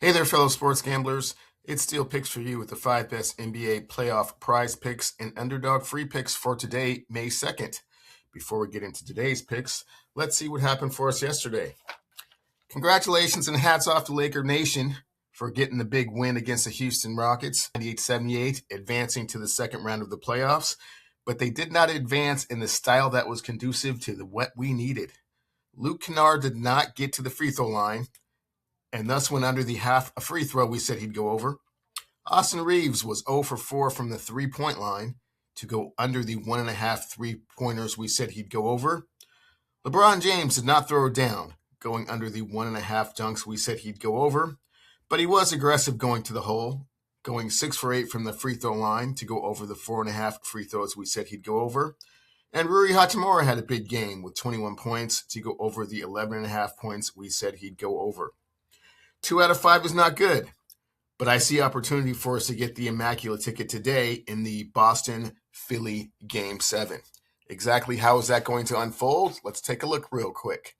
Hey there, fellow sports gamblers. It's Steel Picks for you with the 5 best NBA playoff prize picks and underdog free picks for today, May 2nd. Before we get into today's picks, let's see what happened for us yesterday. Congratulations and hats off to Laker Nation for getting the big win against the Houston Rockets, 98-78, advancing to the second round of the playoffs. But they did not advance in the style that was conducive to what we needed. Luke Kennard did not get to the free throw line, and thus went under the half a free throw we said he'd go over. Austin Reeves was 0 for 4 from the three-point line to go under the 1.5 three-pointers we said he'd go over. LeBron James did not throw it down, going under the 1.5 dunks we said he'd go over, but he was aggressive going to the hole, going 6 for 8 from the free throw line to go over the 4.5 free throws we said he'd go over. And Rui Hachimura had a big game with 21 points to go over the 11.5 points we said he'd go over. 2 out of 5 is not good, but I see opportunity for us to get the immaculate ticket today in the Boston-Philly Game 7. Exactly how is that going to unfold? Let's take a look real quick.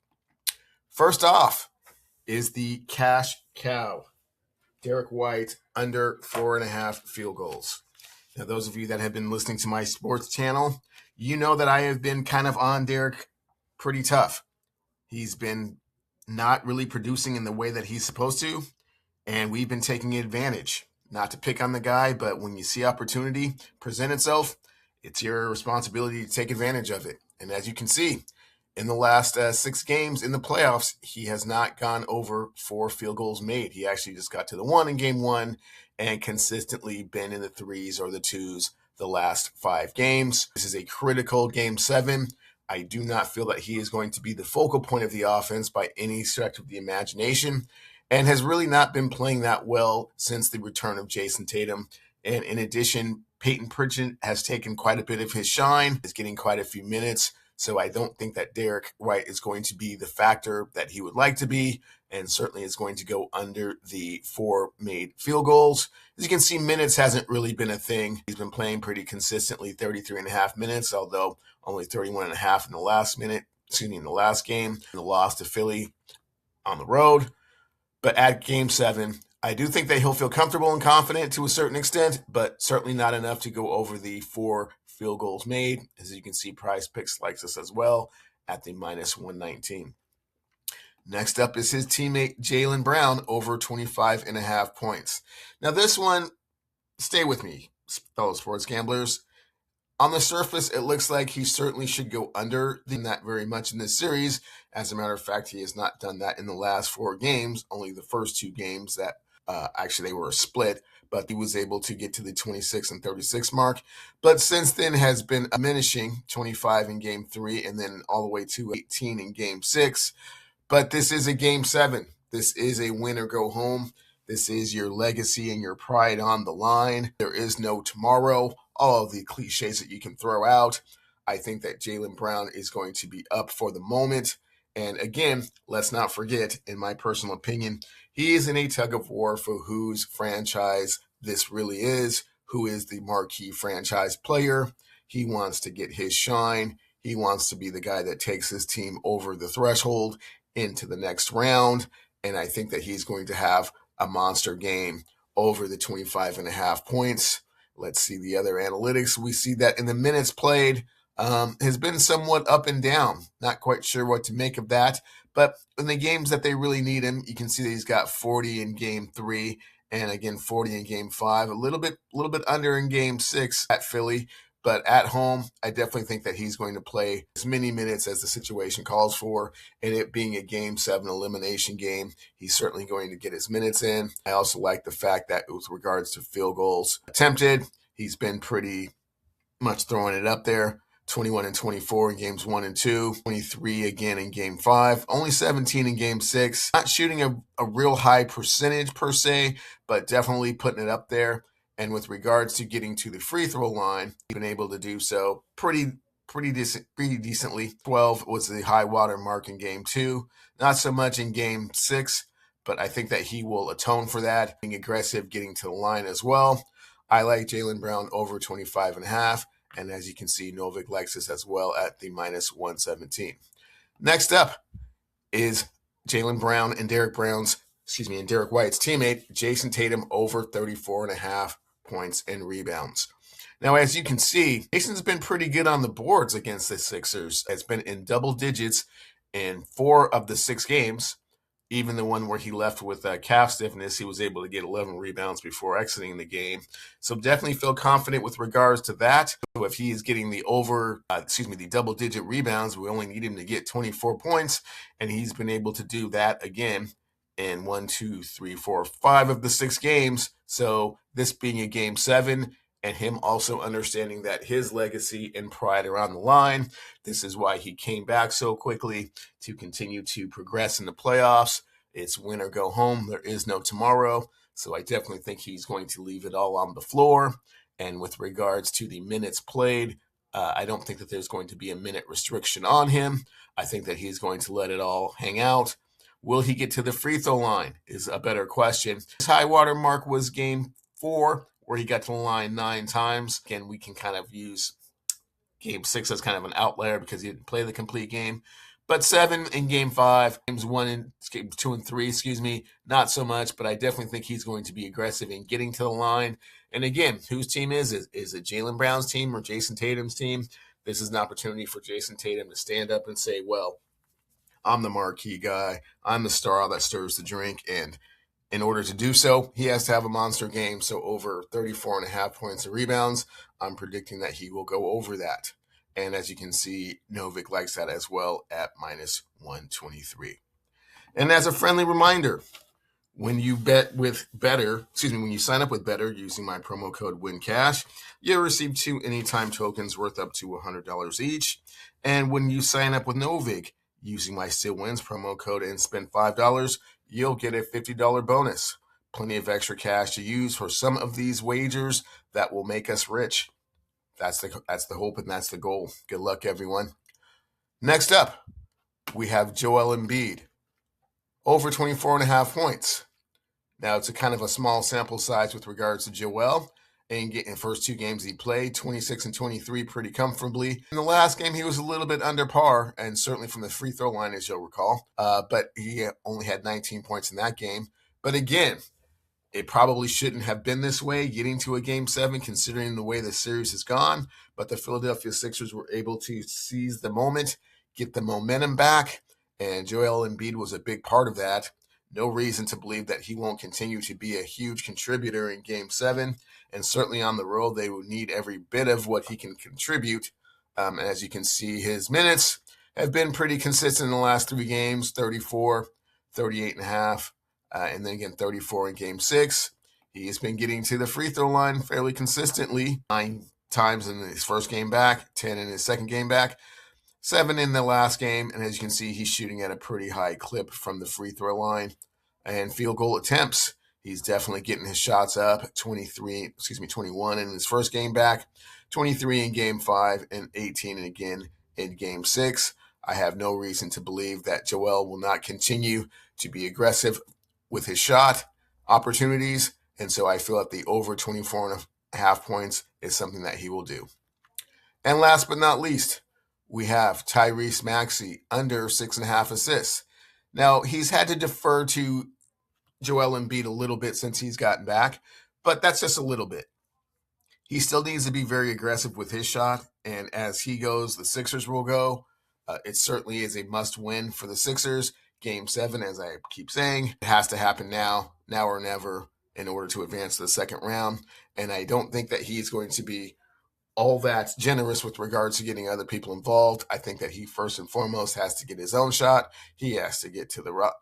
First off is the cash cow, Derek White, under 4.5 field goals. Now, those of you that have been listening to my sports channel, you know that I have been kind of on Derek pretty tough. He's been not really producing in the way that he's supposed to, and we've been taking advantage. Not to pick on the guy, but when you see opportunity present itself, it's your responsibility to take advantage of it. And as you can see, in the last 6 games in the playoffs, he has not gone over 4 field goals made. He actually just got to the 1 in game 1 and consistently been in the 3s or the 2s the last 5 games. This is a critical game 7. I do not feel that he is going to be the focal point of the offense by any stretch of the imagination, and has really not been playing that well since the return of Jason Tatum. And in addition, Peyton Pritchard has taken quite a bit of his shine, is getting quite a few minutes. So I don't think that Derek White is going to be the factor that he would like to be, and certainly is going to go under the 4 made field goals. As you can see, minutes hasn't really been a thing. He's been playing pretty consistently, 33.5 minutes, although only 31.5 in the last game, in the loss to Philly on the road. But at game 7, I do think that he'll feel comfortable and confident to a certain extent, but certainly not enough to go over the 4 field goals made. As you can see, Prizepicks likes us as well at the -119. Next up is his teammate Jaylen Brown over 25.5 points. Now this one, stay with me, fellow sports gamblers. On the surface, it looks like he certainly should go under that very much in this series. As a matter of fact, he has not done that in the last 4 games, only the first 2 games that actually they were a split, but he was able to get to the 26 and 36 mark. But since then has been diminishing, 25 in game 3 and then all the way to 18 in game 6. But this is a game 7. This is a win or go home. This is your legacy and your pride on the line. There is no tomorrow. All of the cliches that you can throw out. I think that Jaylen Brown is going to be up for the moment. And again, let's not forget, in my personal opinion, he is in a tug of war for whose franchise this really is, who is the marquee franchise player. He wants to get his shine. He wants to be the guy that takes his team over the threshold into the next round. And I think that he's going to have a monster game over the 25.5 points. Let's see the other analytics. We see that in the minutes played has been somewhat up and down. Not quite sure what to make of that. But in the games that they really need him, you can see that he's got 40 in game 3 and again 40 in game 5. A little bit under in game 6 at Philly. But at home, I definitely think that he's going to play as many minutes as the situation calls for. And it being a game 7 elimination game, he's certainly going to get his minutes in. I also like the fact that with regards to field goals attempted, he's been pretty much throwing it up there. 21 and 24 in games 1 and 2, 23 again in game 5, only 17 in game 6. Not shooting a real high percentage per se, but definitely putting it up there. And with regards to getting to the free throw line, he's been able to do so pretty decently. 12 was the high water mark in game 2. Not so much in game 6, but I think that he will atone for that, being aggressive, getting to the line as well. I like Jaylen Brown over 25.5. And as you can see, Novig likes this as well at the -117. Next up is Jaylen Brown and Derek Brown's and Derek White's teammate, Jason Tatum, over 34.5 points and rebounds. Now, as you can see, Jason's been pretty good on the boards against the Sixers. It's been in double digits in 4 of the 6 games. Even the one where he left with calf stiffness, he was able to get 11 rebounds before exiting the game. So definitely feel confident with regards to that. So if he is getting the the double-digit rebounds, we only need him to get 24 points, and he's been able to do that again in 5 of the 6 games. So this being a game 7, and him also understanding that his legacy and pride are on the line. This is why he came back so quickly to continue to progress in the playoffs. It's win or go home. There is no tomorrow. So I definitely think he's going to leave it all on the floor. And with regards to the minutes played, I don't think that there's going to be a minute restriction on him. I think that he's going to let it all hang out. Will he get to the free throw line is a better question. His high water mark was game 4, where he got to the line 9 times. Again, we can kind of use game 6 as kind of an outlier because he didn't play the complete game. But 7 in game 5, games 2 and 3, not so much, but I definitely think he's going to be aggressive in getting to the line. And again, whose team is it? Is it Jaylen Brown's team or Jason Tatum's team? This is an opportunity for Jason Tatum to stand up and say, well, I'm the marquee guy. I'm the star that stirs the drink. And in order to do so, he has to have a monster game. So over 34.5 points and rebounds, I'm predicting that he will go over that. And as you can see, Novig likes that as well at minus 123. And as a friendly reminder, when you bet with BETR, when you sign up with BETR using my promo code WINCASH, you'll receive 2 anytime tokens worth up to $100 each. And when you sign up with Novig using my STEELEWINS promo code and spend $5, you'll get a $50 bonus. Plenty of extra cash to use for some of these wagers that will make us rich. That's the hope and that's the goal. Good luck, everyone. Next up, we have Joel Embiid, over 24.5 points. Now, it's a kind of a small sample size with regards to Joel. And in the first 2 games he played, 26 and 23 pretty comfortably. In the last game, he was a little bit under par, and certainly from the free throw line, as you'll recall. But he only had 19 points in that game. But again, it probably shouldn't have been this way, getting to a game 7, considering the way the series has gone. But the Philadelphia Sixers were able to seize the moment, get the momentum back, and Joel Embiid was a big part of that. No reason to believe that he won't continue to be a huge contributor in game 7. And certainly on the road, they will need every bit of what he can contribute. And as you can see, his minutes have been pretty consistent in the last 3 games, 34, 38.5. And then again, 34 in game 6. He has been getting to the free throw line fairly consistently, 9 times in his first game back, 10 in his second game back, 7 in the last game. And as you can see, he's shooting at a pretty high clip from the free throw line. And field goal attempts, he's definitely getting his shots up. 21 in his first game back, 23 in game 5, and 18 again in game 6. I have no reason to believe that Joel will not continue to be aggressive with his shot opportunities. And so I feel that the over 24.5 points is something that he will do. And last but not least, we have Tyrese Maxey under 6.5 assists. Now, he's had to defer to Joel Embiid a little bit since he's gotten back, but that's just a little bit. He still needs to be very aggressive with his shot, and as he goes, the Sixers will go. It certainly is a must-win for the Sixers. Game 7, as I keep saying, it has to happen now or never, in order to advance to the second round. And I don't think that he's going to be all that generous with regards to getting other people involved. I think that he first and foremost has to get his own shot. He has to get to the rock.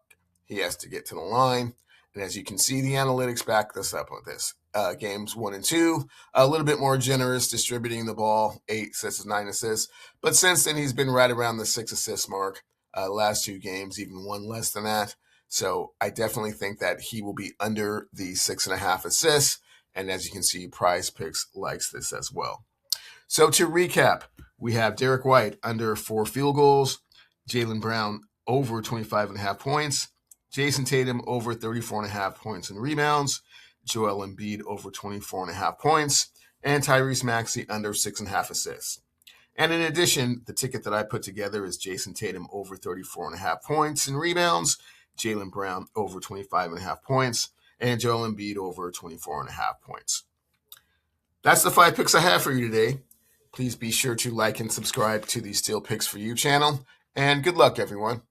He has to get to the line. And as you can see, the analytics back this up with this. Games 1 and 2, a little bit more generous distributing the ball, 8 assists, 9 assists. But since then, he's been right around the 6 assist mark. Last 2 games, even 1 less than that. So I definitely think that he will be under the 6.5 assists. And as you can see, Prizepicks likes this as well. So to recap, we have Derek White under 4 field goals, Jaylen Brown over 25.5 points, Jason Tatum over 34.5 points and rebounds, Joel Embiid over 24.5 points, and Tyrese Maxey under 6.5 assists. And in addition, the ticket that I put together is Jason Tatum over 34.5 points and rebounds, Jaylen Brown over 25.5 points, and Joel Embiid over 24.5 points. That's the 5 picks I have for you today. Please be sure to like and subscribe to the Steel Picks for You channel, and good luck, everyone.